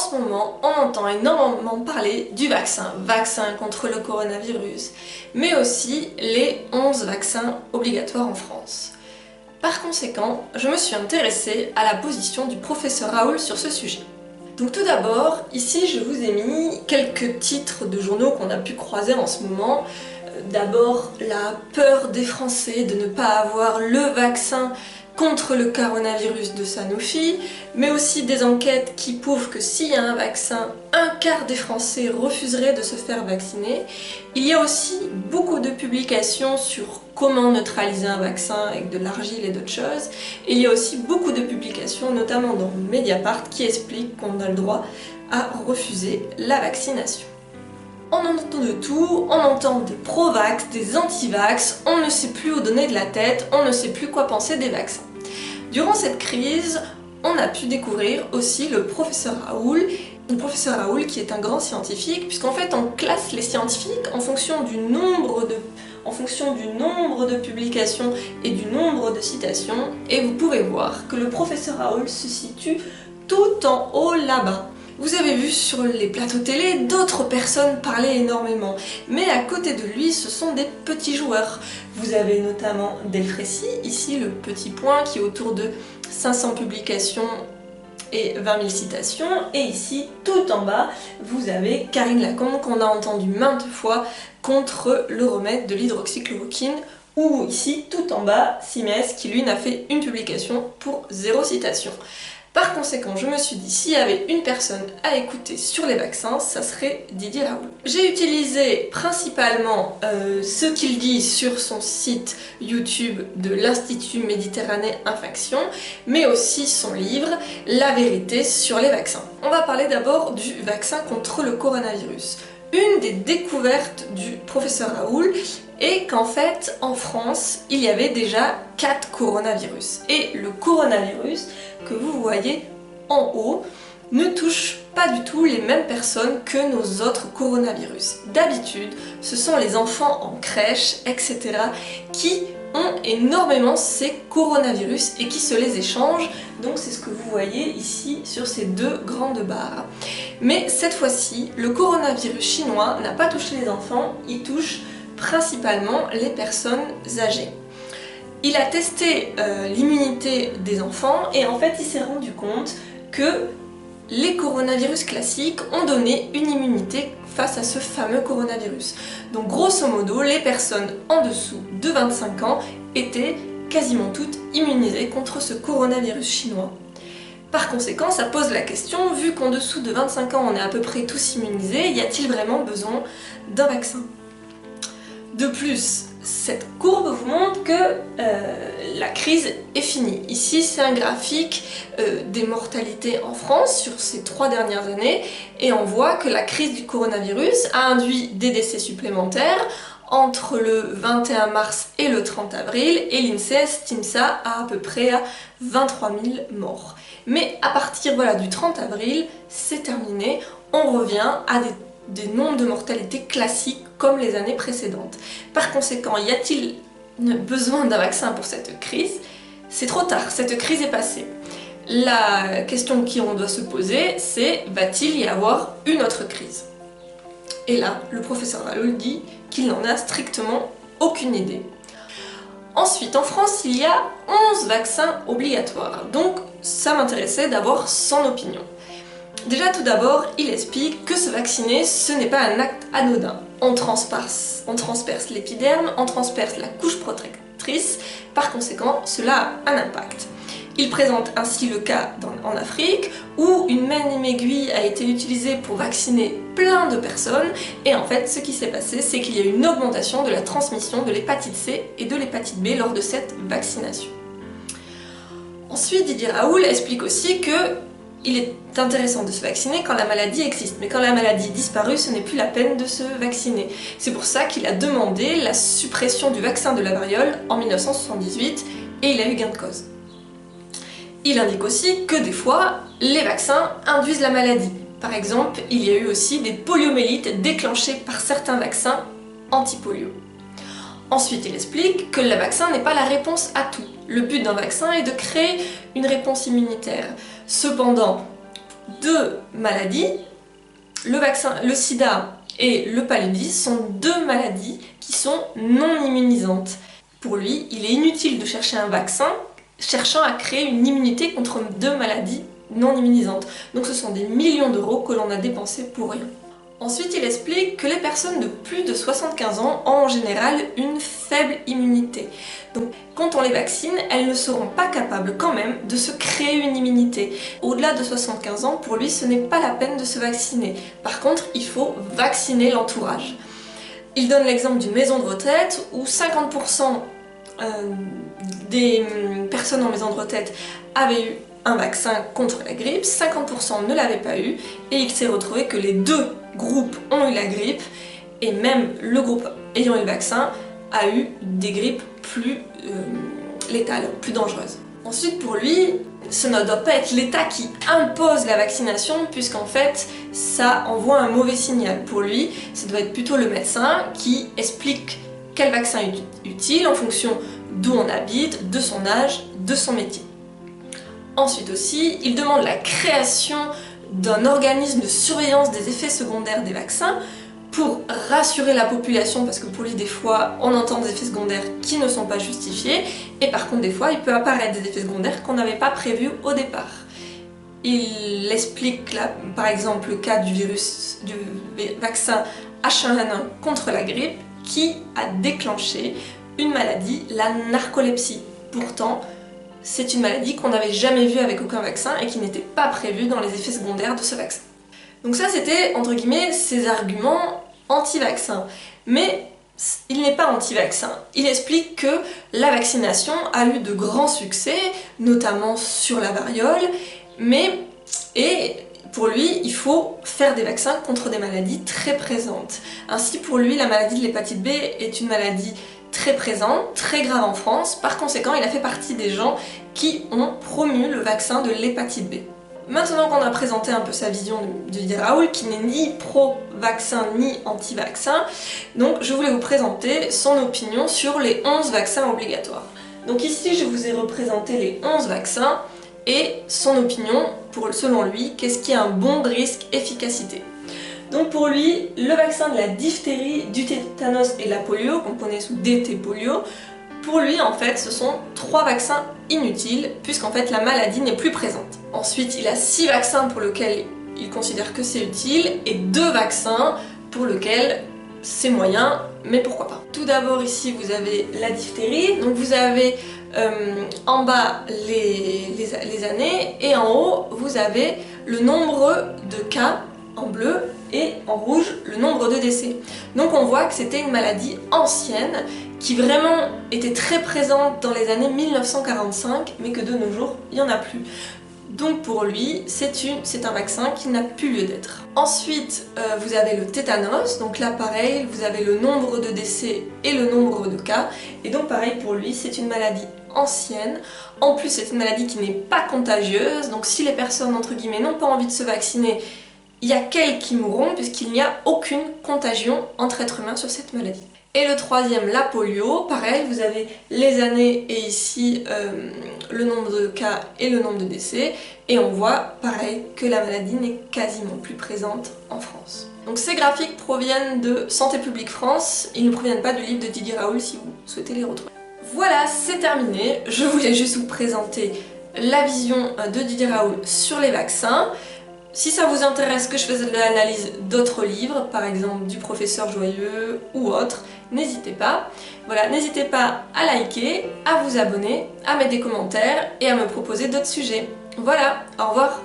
ce moment, on entend énormément parler du vaccin contre le coronavirus, mais aussi les 11 vaccins obligatoires en France. Par conséquent, je me suis intéressée à la position du professeur Raoul sur ce sujet. Donc tout d'abord, ici je vous ai mis quelques titres de journaux qu'on a pu croiser en ce moment. D'abord, la peur des Français de ne pas avoir le vaccin contre le coronavirus de Sanofi, mais aussi des enquêtes qui prouvent que s'il y a un vaccin, un quart des Français refuseraient de se faire vacciner. Il y a aussi beaucoup de publications sur comment neutraliser un vaccin avec de l'argile et d'autres choses. Et il y a aussi beaucoup de publications, notamment dans Mediapart, qui expliquent qu'on a le droit à refuser la vaccination. On entend de tout, on entend des pro-vax, des anti-vax, on ne sait plus où donner de la tête, on ne sait plus quoi penser des vaccins. Durant cette crise, on a pu découvrir aussi le professeur Raoul qui est un grand scientifique, puisqu'en fait on classe les scientifiques en fonction du nombre de publications et du nombre de citations, et vous pouvez voir que le professeur Raoul se situe tout en haut là-bas. Vous avez vu sur les plateaux télé d'autres personnes parler énormément, mais à côté de lui ce sont des petits joueurs. Vous avez notamment Delfrécy, ici le petit point qui est autour de 500 publications et 20 000 citations, et ici tout en bas vous avez Karine Lacombe qu'on a entendu maintes fois contre le remède de l'hydroxychloroquine, ou ici tout en bas Simès qui lui n'a fait une publication pour 0 citation. Par conséquent, je me suis dit, s'il y avait une personne à écouter sur les vaccins, ça serait Didier Raoult. J'ai utilisé principalement ce qu'il dit sur son site YouTube de l'Institut Méditerranée Infection, mais aussi son livre « La vérité sur les vaccins ». On va parler d'abord du vaccin contre le coronavirus. Une des découvertes du professeur Raoult est qu'en fait, en France, il y avait déjà 4 coronavirus. Et le coronavirus que vous voyez en haut ne touche pas du tout les mêmes personnes que nos autres coronavirus. D'habitude, ce sont les enfants en crèche, etc. qui ont énormément ces coronavirus et qui se les échangent. Donc c'est ce que vous voyez ici sur ces 2 grandes barres. Mais cette fois-ci, le coronavirus chinois n'a pas touché les enfants, il touche principalement les personnes âgées. Il a testé l'immunité des enfants et en fait il s'est rendu compte que les coronavirus classiques ont donné une immunité face à ce fameux coronavirus. Donc grosso modo, les personnes en dessous de 25 ans étaient quasiment toutes immunisées contre ce coronavirus chinois. Par conséquent, ça pose la question, vu qu'en dessous de 25 ans on est à peu près tous immunisés, y a-t-il vraiment besoin d'un vaccin ? De plus, cette courbe vous montre que la crise est finie. Ici, c'est un graphique des mortalités en France sur ces 3 dernières années, et on voit que la crise du coronavirus a induit des décès supplémentaires entre le 21 mars et le 30 avril, et l'INSEE estime ça à peu près à 23 000 morts. Mais à partir du 30 avril, c'est terminé, on revient à des nombres de mortalité classiques comme les années précédentes. Par conséquent, y a-t-il besoin d'un vaccin pour cette crise? C'est trop tard, cette crise est passée. La question qu'on doit se poser, c'est va-t-il y avoir une autre crise? Et là, le professeur Raoult dit qu'il n'en a strictement aucune idée. Ensuite, en France, il y a 11 vaccins obligatoires, donc ça m'intéressait d'avoir son opinion. Déjà tout d'abord, il explique que se vacciner, ce n'est pas un acte anodin. On transperce l'épiderme, on transperce la couche protectrice, par conséquent, cela a un impact. Il présente ainsi le cas en Afrique, où une même aiguille a été utilisée pour vacciner plein de personnes, et en fait, ce qui s'est passé, c'est qu'il y a eu une augmentation de la transmission de l'hépatite C et de l'hépatite B lors de cette vaccination. Ensuite, Didier Raoult explique aussi que il est intéressant de se vacciner quand la maladie existe, mais quand la maladie disparue, ce n'est plus la peine de se vacciner. C'est pour ça qu'il a demandé la suppression du vaccin de la variole en 1978, et il a eu gain de cause. Il indique aussi que des fois, les vaccins induisent la maladie. Par exemple, il y a eu aussi des poliomyélites déclenchées par certains vaccins anti-polio. Ensuite, il explique que le vaccin n'est pas la réponse à tout. Le but d'un vaccin est de créer une réponse immunitaire. Cependant, deux maladies, le sida et le paludisme sont deux maladies qui sont non immunisantes. Pour lui, il est inutile de chercher un vaccin cherchant à créer une immunité contre deux maladies non immunisantes. Donc ce sont des millions d'euros que l'on a dépensés pour rien. Ensuite, il explique que les personnes de plus de 75 ans ont en général une faible immunité. Donc, quand on les vaccine, elles ne seront pas capables quand même de se créer une immunité. Au-delà de 75 ans, pour lui, ce n'est pas la peine de se vacciner. Par contre, il faut vacciner l'entourage. Il donne l'exemple d'une maison de retraite où 50% des personnes en maison de retraite avaient eu un vaccin contre la grippe, 50% ne l'avaient pas eu, et il s'est retrouvé que les deux groupes ont eu la grippe, et même le groupe ayant eu le vaccin a eu des grippes plus létales, plus dangereuses. Ensuite, pour lui, ce ne doit pas être l'État qui impose la vaccination, puisqu'en fait, ça envoie un mauvais signal. Pour lui, ça doit être plutôt le médecin qui explique quel vaccin est utile en fonction d'où on habite, de son âge, de son métier. Ensuite aussi, il demande la création d'un organisme de surveillance des effets secondaires des vaccins pour rassurer la population, parce que pour lui des fois on entend des effets secondaires qui ne sont pas justifiés, et par contre des fois il peut apparaître des effets secondaires qu'on n'avait pas prévus au départ. Il explique là, par exemple le cas du vaccin H1N1 contre la grippe qui a déclenché une maladie, la narcolepsie. Pourtant, c'est une maladie qu'on n'avait jamais vue avec aucun vaccin et qui n'était pas prévue dans les effets secondaires de ce vaccin. Donc ça c'était, entre guillemets, ses arguments anti-vaccin. Mais il n'est pas anti-vaccin. Il explique que la vaccination a eu de grands succès, notamment sur la variole, et pour lui, il faut faire des vaccins contre des maladies très présentes. Ainsi, pour lui, la maladie de l'hépatite B est une maladie très présente, très grave en France. Par conséquent, il a fait partie des gens qui ont promu le vaccin de l'hépatite B. Maintenant qu'on a présenté un peu sa vision de Didier Raoult, qui n'est ni pro-vaccin ni anti-vaccin, donc je voulais vous présenter son opinion sur les 11 vaccins obligatoires. Donc ici, je vous ai représenté les 11 vaccins et son opinion, selon lui, qu'est-ce qui a un bon risque-efficacité. Donc pour lui, le vaccin de la diphtérie, du tétanos et de la polio, qu'on connaît sous DT polio, pour lui en fait ce sont 3 vaccins inutiles puisqu'en fait la maladie n'est plus présente. Ensuite il a 6 vaccins pour lesquels il considère que c'est utile et 2 vaccins pour lesquels c'est moyen, mais pourquoi pas. Tout d'abord ici vous avez la diphtérie, donc vous avez en bas les années et en haut vous avez le nombre de cas en bleu et en rouge le nombre de décès. Donc on voit que c'était une maladie ancienne qui vraiment était très présente dans les années 1945 mais que de nos jours il n'y en a plus. Donc pour lui c'est un vaccin qui n'a plus lieu d'être. Ensuite vous avez le tétanos, donc là pareil vous avez le nombre de décès et le nombre de cas et donc pareil pour lui c'est une maladie ancienne. En plus c'est une maladie qui n'est pas contagieuse, donc si les personnes entre guillemets n'ont pas envie de se vacciner, il y a qu'elles qui mourront puisqu'il n'y a aucune contagion entre êtres humains sur cette maladie. Et le troisième, la polio, pareil, vous avez les années et ici le nombre de cas et le nombre de décès, et on voit, pareil, que la maladie n'est quasiment plus présente en France. Donc ces graphiques proviennent de Santé publique France, ils ne proviennent pas du livre de Didier Raoult si vous souhaitez les retrouver. Voilà, c'est terminé, je voulais juste vous présenter la vision de Didier Raoult sur les vaccins. Si ça vous intéresse que je fasse l'analyse d'autres livres, par exemple du professeur Joyeux ou autres, n'hésitez pas. Voilà, n'hésitez pas à liker, à vous abonner, à mettre des commentaires et à me proposer d'autres sujets. Voilà, au revoir.